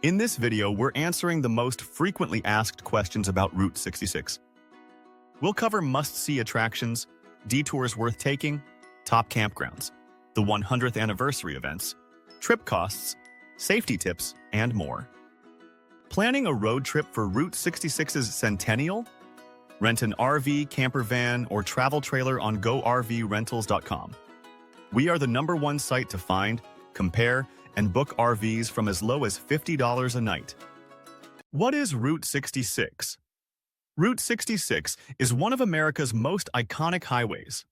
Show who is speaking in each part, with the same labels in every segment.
Speaker 1: In this video, we're answering the most frequently asked questions about Route 66. We'll cover must-see attractions, detours worth taking, top campgrounds, the 100th anniversary events, trip costs, safety tips, and more. Planning a road trip for Route 66's centennial? Rent an RV, camper van, or travel trailer on GoRVRentals.com. We are the #1 site to find, compare, and book RVs from as low as $50 a night. What is Route 66? Route 66 is one of America's most iconic highways.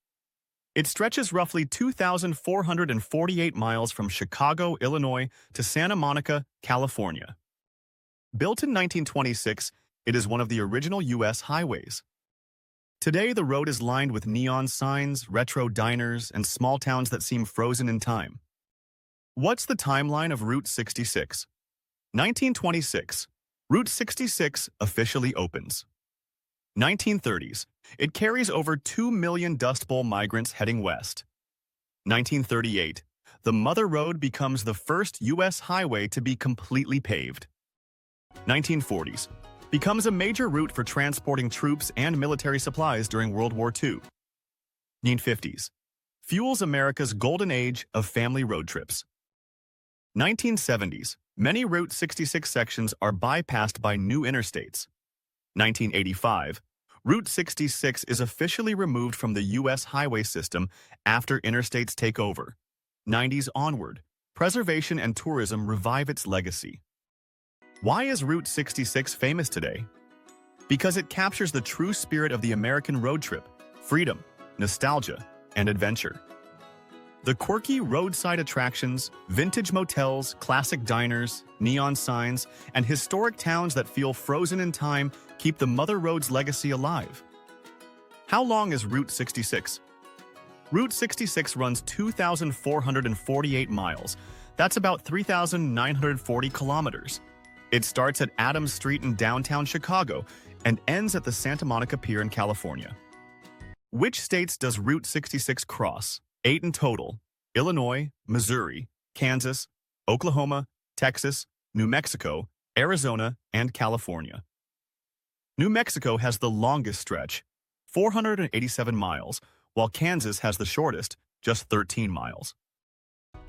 Speaker 1: It stretches roughly 2,448 miles from Chicago, Illinois to Santa Monica, California. Built in 1926, it is one of the original U.S. highways. Today, the road is lined with neon signs, retro diners, and small towns that seem frozen in time. What's the timeline of Route 66? 1926. Route 66 officially opens. 1930s. It carries over 2 million Dust Bowl migrants heading west. 1938. The Mother Road becomes the first U.S. highway to be completely paved. 1940s. Becomes a major route for transporting troops and military supplies during World War II. 1950s. Fuels America's golden age of family road trips. 1970s. Many Route 66 sections are bypassed by new interstates. 1985. Route 66 is officially removed from the U.S. highway system after interstates take over. 90s onward. Preservation and tourism revive its legacy. Why is Route 66 famous today? Because it captures the true spirit of the American road trip: freedom, nostalgia, and adventure. The quirky roadside attractions, vintage motels, classic diners, neon signs, and historic towns that feel frozen in time keep the Mother Road's legacy alive. How long is Route 66? Route 66 runs 2,448 miles. That's about 3,940 kilometers. It starts at Adams Street in downtown Chicago and ends at the Santa Monica Pier in California. Which states does Route 66 cross? 8 in total: Illinois, Missouri, Kansas, Oklahoma, Texas, New Mexico, Arizona, and California. New Mexico has the longest stretch, 487 miles, while Kansas has the shortest, just 13 miles.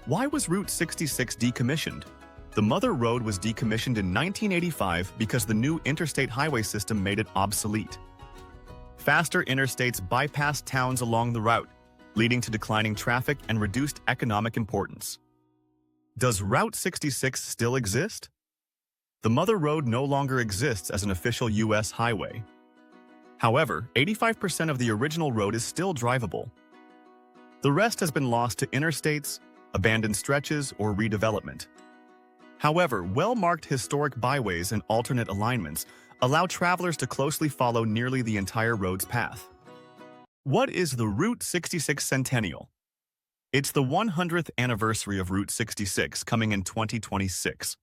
Speaker 1: Why was Route 66 decommissioned? The Mother Road was decommissioned in 1985 because the new interstate highway system made it obsolete. Faster interstates bypassed towns along the route, leading to declining traffic and reduced economic importance. Does Route 66 still exist? The Mother Road no longer exists as an official U.S. highway. However, 85% of the original road is still drivable. The rest has been lost to interstates, abandoned stretches, or redevelopment. However, well-marked historic byways and alternate alignments allow travelers to closely follow nearly the entire road's path. What is the Route 66 Centennial? It's the 100th anniversary of Route 66 coming in 2026.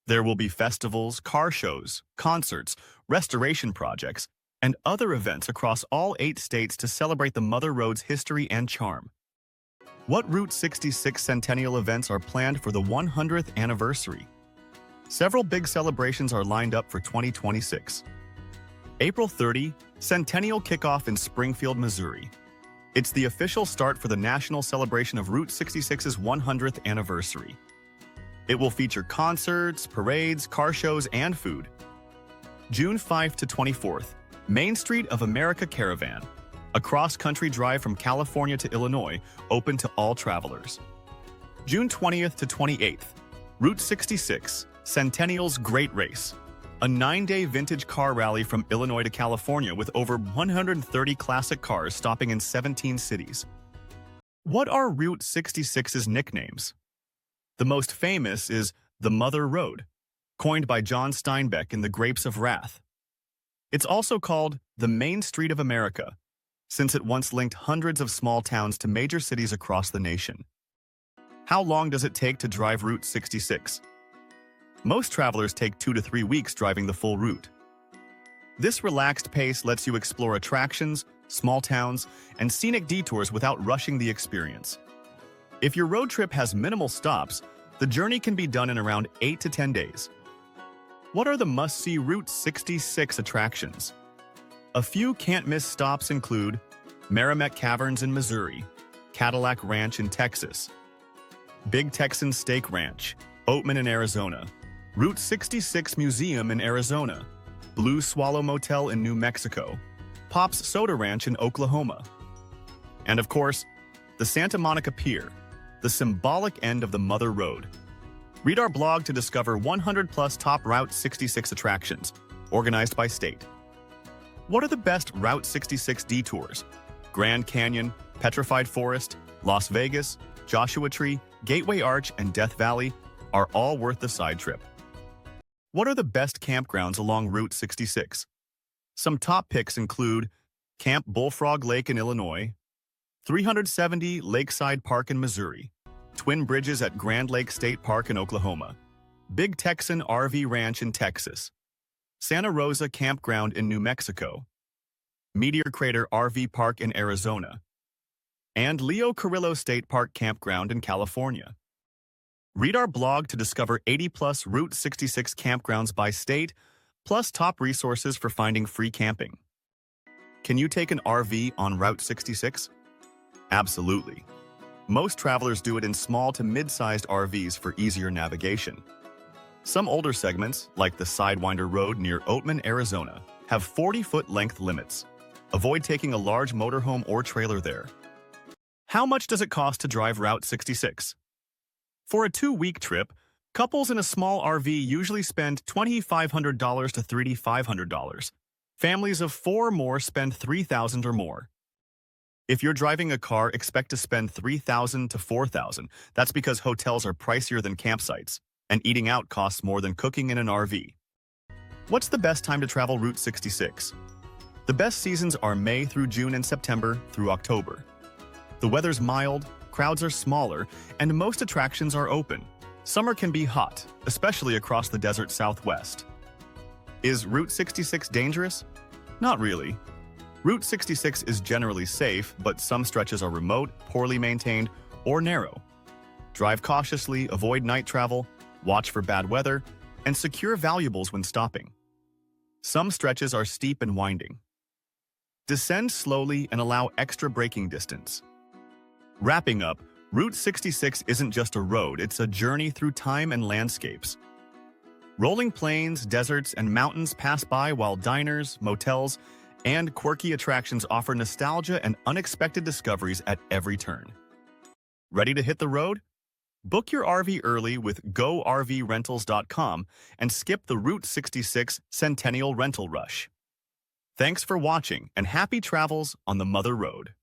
Speaker 1: There will be festivals, car shows, concerts, restoration projects, and other events across all 8 states to celebrate the Mother Road's history and charm. What Route 66 Centennial events are planned for the 100th anniversary? Several big celebrations are lined up for 2026. April 30, Centennial Kickoff in Springfield, Missouri. It's the official start for the national celebration of Route 66's 100th anniversary. It will feature concerts, parades, car shows, and food. June 5 to 24th, Main Street of America Caravan, a cross-country drive from California to Illinois, open to all travelers. June 20th to 28th, Route 66, Centennial's Great Race, a 9-day vintage car rally from Illinois to California with over 130 classic cars stopping in 17 cities. What are Route 66's nicknames? The most famous is the Mother Road, coined by John Steinbeck in The Grapes of Wrath. It's also called the Main Street of America, since it once linked hundreds of small towns to major cities across the nation. How long does it take to drive Route 66? Most travelers take 2 to 3 weeks driving the full route. This relaxed pace lets you explore attractions, small towns, and scenic detours without rushing the experience. If your road trip has minimal stops, The journey can be done in around 8 to 10 days. What are the must-see Route 66 attractions? A few can't-miss stops include Merrimack Caverns in Missouri, Cadillac Ranch in Texas, Big Texan Steak Ranch, Oatman in Arizona, Route 66 Museum in Arizona, Blue Swallow Motel in New Mexico, Pop's Soda Ranch in Oklahoma, and of course, the Santa Monica Pier, the symbolic end of the Mother Road. Read our blog to discover 100+ top Route 66 attractions, organized by state. What are the best Route 66 detours? Grand Canyon, Petrified Forest, Las Vegas, Joshua Tree, Gateway Arch, and Death Valley are all worth the side trip. What are the best campgrounds along Route 66? Some top picks include Camp Bullfrog Lake in Illinois, 370 Lakeside Park in Missouri, Twin Bridges at Grand Lake State Park in Oklahoma, Big Texan RV Ranch in Texas, Santa Rosa Campground in New Mexico, Meteor Crater RV Park in Arizona, and Leo Carrillo State Park Campground in California. Read our blog to discover 80+ Route 66 campgrounds by state, plus top resources for finding free camping. Can you take an RV on Route 66? Absolutely. Most travelers do it in small to mid-sized RVs for easier navigation. Some older segments, like the Sidewinder Road near Oatman, Arizona, have 40-foot length limits. Avoid taking a large motorhome or trailer there. How much does it cost to drive Route 66? For a 2-week trip, couples in a small RV usually spend $2,500 to $3,500. Families of 4 or more spend $3,000 or more. If you're driving a car, expect to spend $3,000 to $4,000. That's because hotels are pricier than campsites, and eating out costs more than cooking in an RV. What's the best time to travel Route 66? The best seasons are May through June and September through October. The weather's mild, crowds are smaller, and most attractions are open. Summer can be hot, especially across the desert Southwest. Is Route 66 dangerous? Not really. Route 66 is generally safe, but some stretches are remote, poorly maintained, or narrow. Drive cautiously, avoid night travel, watch for bad weather, and secure valuables when stopping. Some stretches are steep and winding. Descend slowly and allow extra braking distance. Wrapping up, Route 66 isn't just a road, it's a journey through time and landscapes. Rolling plains, deserts, and mountains pass by while diners, motels, and quirky attractions offer nostalgia and unexpected discoveries at every turn. Ready to hit the road? Book your RV early with GoRVRentals.com and skip the Route 66 Centennial Rental Rush. Thanks for watching and happy travels on the Mother Road.